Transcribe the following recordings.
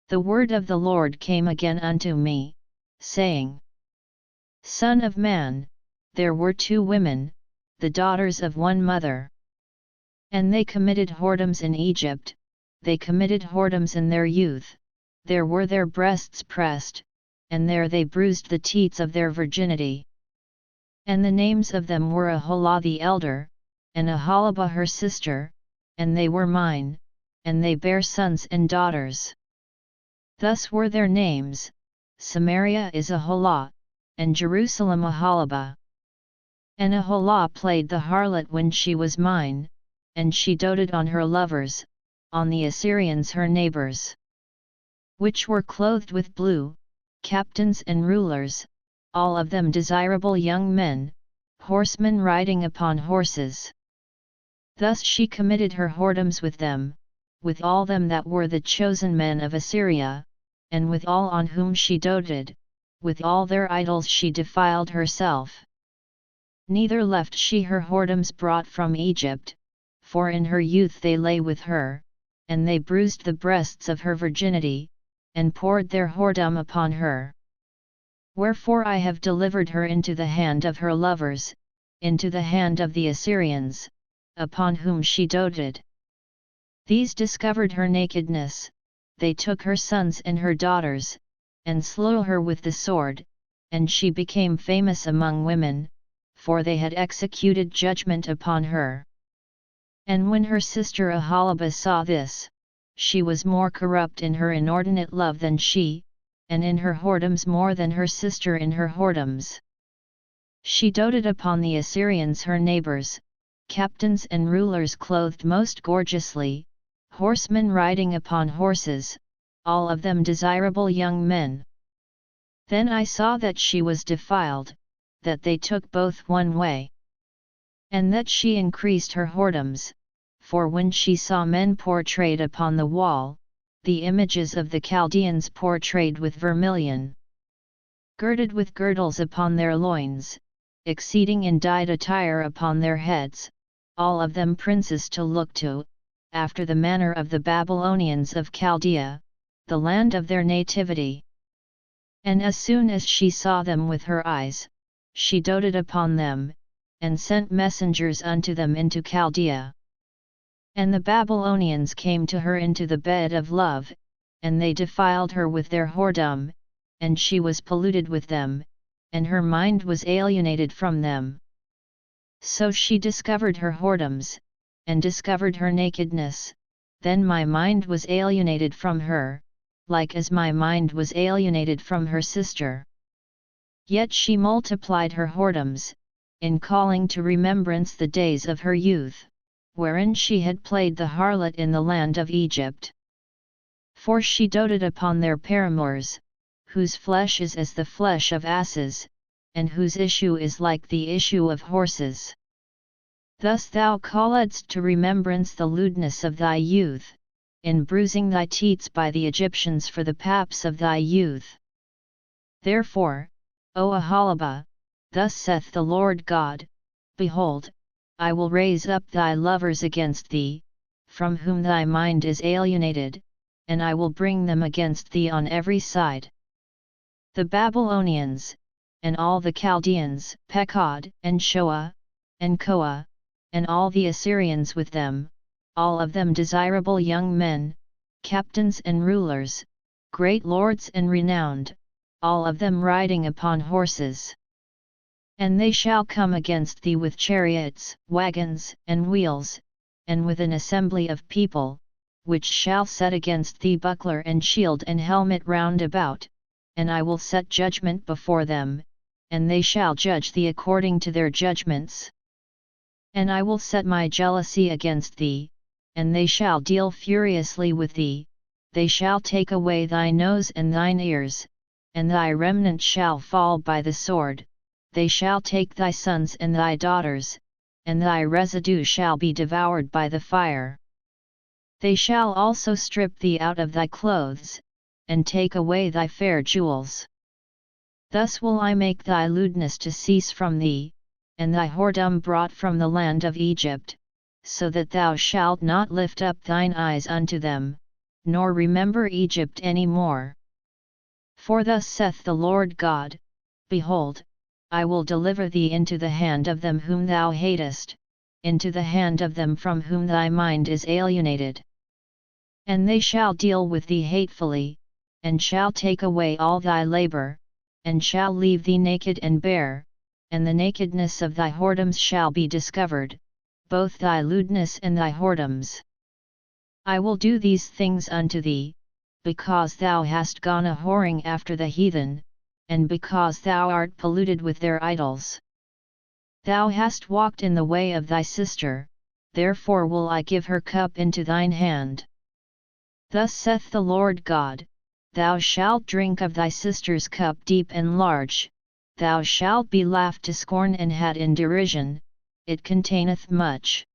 The word of the Lord came again unto me, saying, Son of man, there were 2 women, the daughters of one mother. And they committed whoredoms in Egypt, they committed whoredoms in their youth, there were their breasts pressed, and there they bruised the teats of their virginity. And the names of them were Aholah the elder, and Aholibah her sister, and they were mine, and they bare sons and daughters. Thus were their names: Samaria is Aholah, and Jerusalem Aholibah. And Aholah played the harlot when she was mine, and she doted on her lovers, on the Assyrians her neighbors, which were clothed with blue, captains and rulers, all of them desirable young men, horsemen riding upon horses. Thus she committed her whoredoms with them, with all them that were the chosen men of Assyria, and with all on whom she doted, with all their idols she defiled herself. Neither left she her whoredoms brought from Egypt, for in her youth they lay with her, and they bruised the breasts of her virginity, and poured their whoredom upon her. Wherefore I have delivered her into the hand of her lovers, into the hand of the Assyrians, upon whom she doted. These discovered her nakedness, they took her sons and her daughters, and slew her with the sword, and she became famous among women, for they had executed judgment upon her. And when her sister Aholibah saw this, she was more corrupt in her inordinate love than she, and in her whoredoms more than her sister in her whoredoms. She doted upon the Assyrians her neighbors, captains and rulers clothed most gorgeously, horsemen riding upon horses, all of them desirable young men. Then I saw that she was defiled, that they took both one way, and that she increased her whoredoms, for when she saw men portrayed upon the wall, the images of the Chaldeans portrayed with vermilion, girded with girdles upon their loins, exceeding in dyed attire upon their heads, all of them princes to look to, after the manner of the Babylonians of Chaldea, the land of their nativity. And as soon as she saw them with her eyes, she doted upon them, and sent messengers unto them into Chaldea. And the Babylonians came to her into the bed of love, and they defiled her with their whoredom, and she was polluted with them, and her mind was alienated from them. So she discovered her whoredoms, and discovered her nakedness, then my mind was alienated from her, like as my mind was alienated from her sister. Yet she multiplied her whoredoms, in calling to remembrance the days of her youth, wherein she had played the harlot in the land of Egypt. For she doted upon their paramours, whose flesh is as the flesh of asses, and whose issue is like the issue of horses. Thus thou calledst to remembrance the lewdness of thy youth, in bruising thy teats by the Egyptians for the paps of thy youth. Therefore, O Aholibah, thus saith the Lord God, Behold, I will raise up thy lovers against thee, from whom thy mind is alienated, and I will bring them against thee on every side. The Babylonians, and all the Chaldeans, Pekod, and Shoa, and Koa, and all the Assyrians with them, all of them desirable young men, captains and rulers, great lords and renowned, all of them riding upon horses. And they shall come against thee with chariots, wagons, and wheels, and with an assembly of people, which shall set against thee buckler and shield and helmet round about, and I will set judgment before them, and they shall judge thee according to their judgments. And I will set my jealousy against thee, and they shall deal furiously with thee, they shall take away thy nose and thine ears, and thy remnant shall fall by the sword. They shall take thy sons and thy daughters, and thy residue shall be devoured by the fire. They shall also strip thee out of thy clothes, and take away thy fair jewels. Thus will I make thy lewdness to cease from thee, and thy whoredom brought from the land of Egypt, so that thou shalt not lift up thine eyes unto them, nor remember Egypt any more. For thus saith the Lord God, Behold, I will deliver thee into the hand of them whom thou hatest, into the hand of them from whom thy mind is alienated. And they shall deal with thee hatefully, and shall take away all thy labor, and shall leave thee naked and bare, and the nakedness of thy whoredoms shall be discovered, both thy lewdness and thy whoredoms. I will do these things unto thee, because thou hast gone a whoring after the heathen, and because thou art polluted with their idols. Thou hast walked in the way of thy sister, therefore will I give her cup into thine hand. Thus saith the Lord God, Thou shalt drink of thy sister's cup deep and large, thou shalt be laughed to scorn and had in derision, it containeth much.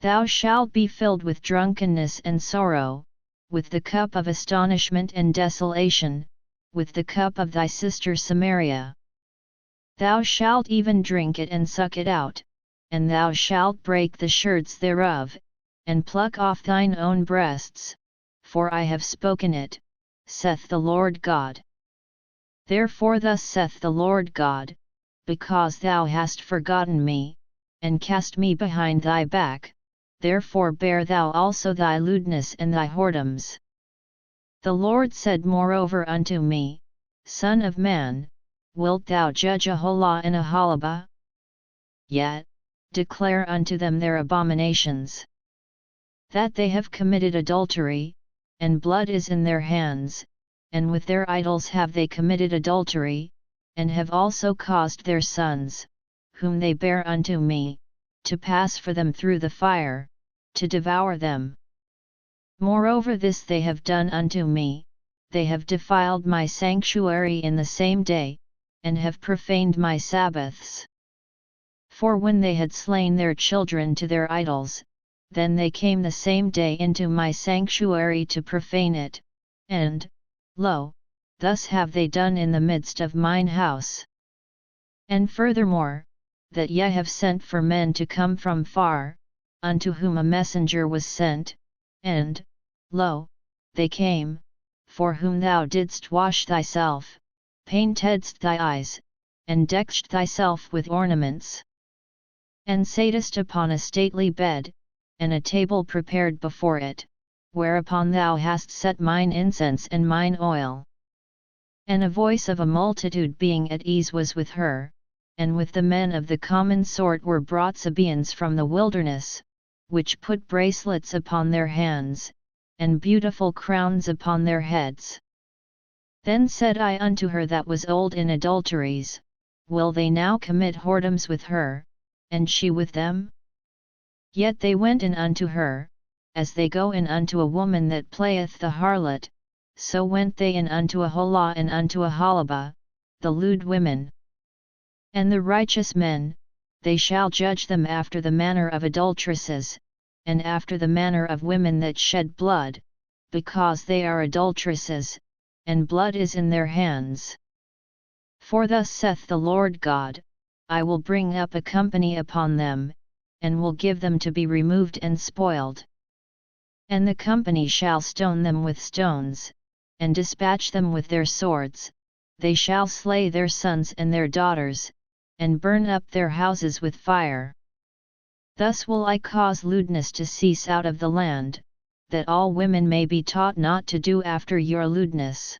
Thou shalt be filled with drunkenness and sorrow, with the cup of astonishment and desolation, with the cup of thy sister Samaria. Thou shalt even drink it and suck it out, and thou shalt break the sherds thereof, and pluck off thine own breasts, for I have spoken it, saith the Lord God. Therefore thus saith the Lord God, because thou hast forgotten me, and cast me behind thy back, therefore bear thou also thy lewdness and thy whoredoms. The Lord said moreover unto me, Son of man, wilt thou judge Aholah and Aholibah? Yet, declare unto them their abominations. That they have committed adultery, and blood is in their hands, and with their idols have they committed adultery, and have also caused their sons, whom they bear unto me, to pass for them through the fire, to devour them. Moreover this they have done unto me, they have defiled my sanctuary in the same day, and have profaned my Sabbaths. For when they had slain their children to their idols, then they came the same day into my sanctuary to profane it, and, lo, thus have they done in the midst of mine house. And furthermore, that ye have sent for men to come from far, unto whom a messenger was sent, and, lo, they came, for whom thou didst wash thyself, paintedst thy eyes, and deckedst thyself with ornaments. And satest upon a stately bed, and a table prepared before it, whereupon thou hast set mine incense and mine oil. And a voice of a multitude being at ease was with her, and with the men of the common sort were brought Sabaeans from the wilderness, which put bracelets upon their hands, and beautiful crowns upon their heads. Then said I unto her that was old in adulteries, Will they now commit whoredoms with her, and she with them? Yet they went in unto her, as they go in unto a woman that playeth the harlot, so went they in unto Aholah and unto Aholibah, the lewd women. And the righteous men, they shall judge them after the manner of adulteresses, and after the manner of women that shed blood, because they are adulteresses, and blood is in their hands. For thus saith the Lord God, I will bring up a company upon them, and will give them to be removed and spoiled. And the company shall stone them with stones, and dispatch them with their swords, they shall slay their sons and their daughters, and burn up their houses with fire. Thus will I cause lewdness to cease out of the land, that all women may be taught not to do after your lewdness.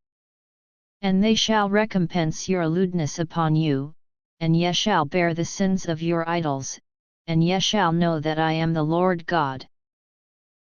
And they shall recompense your lewdness upon you, and ye shall bear the sins of your idols, and ye shall know that I am the Lord God.